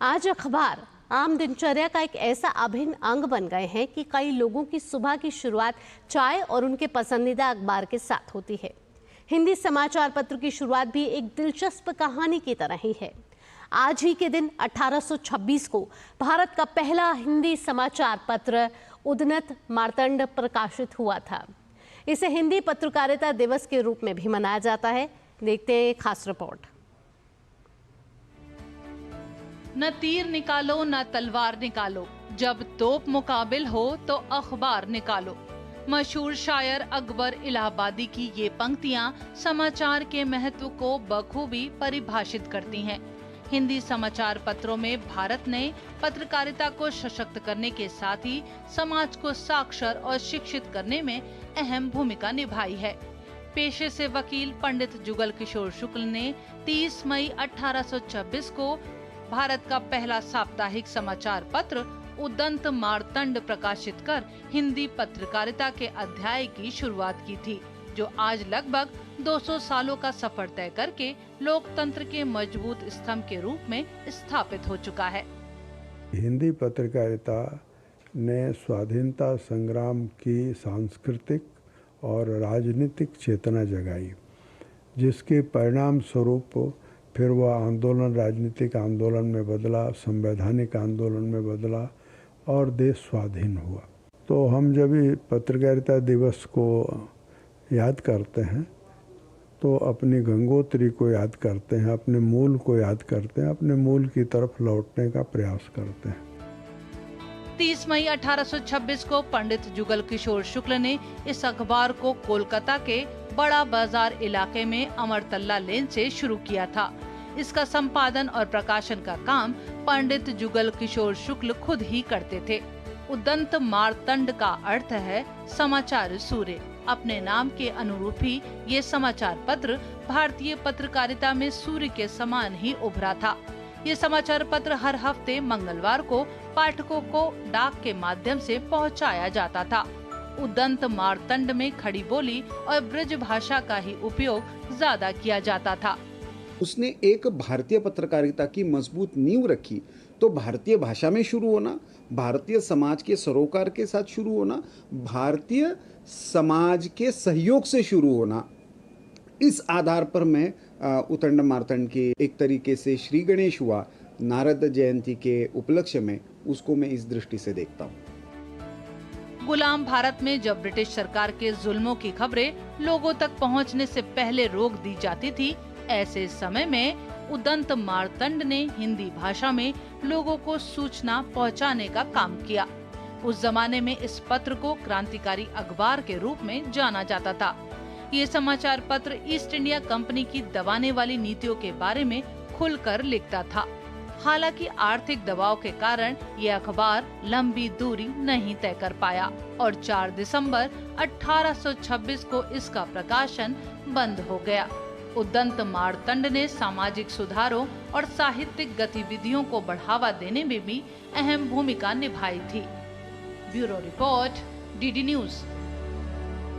आज अखबार आम दिनचर्या का एक ऐसा अभिन्न अंग बन गए हैं कि कई लोगों की सुबह की शुरुआत चाय और उनके पसंदीदा अखबार के साथ होती है। हिंदी समाचार पत्र की शुरुआत भी एक दिलचस्प कहानी की तरह ही है। आज ही के दिन 1826 को भारत का पहला हिंदी समाचार पत्र उदनत मार्तंड प्रकाशित हुआ था। इसे हिंदी पत्रकारिता दिवस के रूप में भी मनाया जाता है। देखते हैं खास रिपोर्ट। न तीर निकालो न तलवार निकालो, जब तोप मुकाबिल हो तो अखबार निकालो। मशहूर शायर अकबर इलाहाबादी की ये पंक्तियां समाचार के महत्व को बखूबी परिभाषित करती हैं। हिंदी समाचार पत्रों में भारत ने पत्रकारिता को सशक्त करने के साथ ही समाज को साक्षर और शिक्षित करने में अहम भूमिका निभाई है। पेशे से वकील पंडित जुगल किशोर शुक्ल ने 30 मई 1826 को भारत का पहला साप्ताहिक समाचार पत्र उदंत मार्तंड प्रकाशित कर हिंदी पत्रकारिता के अध्याय की शुरुआत की थी, जो आज लगभग 200 सालों का सफर तय करके लोकतंत्र के मजबूत स्तंभ के रूप में स्थापित हो चुका है। हिंदी पत्रकारिता ने स्वाधीनता संग्राम की सांस्कृतिक और राजनीतिक चेतना जगाई, जिसके परिणाम स्वरूप फिर वह आंदोलन राजनीतिक आंदोलन में बदला, संवैधानिक आंदोलन में बदला और देश स्वाधीन हुआ। तो हम जब भी पत्रकारिता दिवस को याद करते हैं तो अपनी गंगोत्री को याद करते हैं, अपने मूल को याद करते हैं, अपने मूल की तरफ लौटने का प्रयास करते हैं। 30 मई 1826 को पंडित जुगल किशोर शुक्ल ने इस अखबार को कोलकाता के बड़ा बाजार इलाके में अमरतल्ला लेन से शुरू किया था। इसका संपादन और प्रकाशन का काम पंडित जुगल किशोर शुक्ल खुद ही करते थे। उदंत मार्तंड का अर्थ है समाचार सूर्य। अपने नाम के अनुरूप ही ये समाचार पत्र भारतीय पत्रकारिता में सूर्य के समान ही उभरा था। ये समाचार पत्र हर हफ्ते मंगलवार को पाठकों को डाक के माध्यम से पहुंचाया जाता था। उदंत मार्तंड में खड़ी बोली और ब्रज भाषा का ही उपयोग ज्यादा किया जाता था। उसने एक भारतीय पत्रकारिता की मजबूत नींव रखी। तो भारतीय भाषा में शुरू होना, भारतीय समाज के सरोकार के साथ शुरू होना, भारतीय समाज के सहयोग से शुरू होना, इस आधार पर मैं उदंत मार्तंड के एक तरीके से श्री गणेश हुआ नारद जयंती के उपलक्ष्य में, उसको मैं इस दृष्टि से देखता हूँ। गुलाम भारत में जब ब्रिटिश सरकार के जुल्मों की खबरें लोगों तक पहुंचने से पहले रोक दी जाती थी, ऐसे समय में उदंत मार्तंड ने हिंदी भाषा में लोगों को सूचना पहुंचाने का काम किया। उस जमाने में इस पत्र को क्रांतिकारी अखबार के रूप में जाना जाता था। ये समाचार पत्र ईस्ट इंडिया कंपनी की दबाने वाली नीतियों के बारे में खुलकर लिखता था। हालांकि आर्थिक दबाव के कारण ये अखबार लंबी दूरी नहीं तय कर पाया और 4 दिसंबर 1826 को इसका प्रकाशन बंद हो गया। उदंत मार्तंड ने सामाजिक सुधारों और साहित्यिक गतिविधियों को बढ़ावा देने में भी अहम भूमिका निभाई थी। Bureau report, DD news.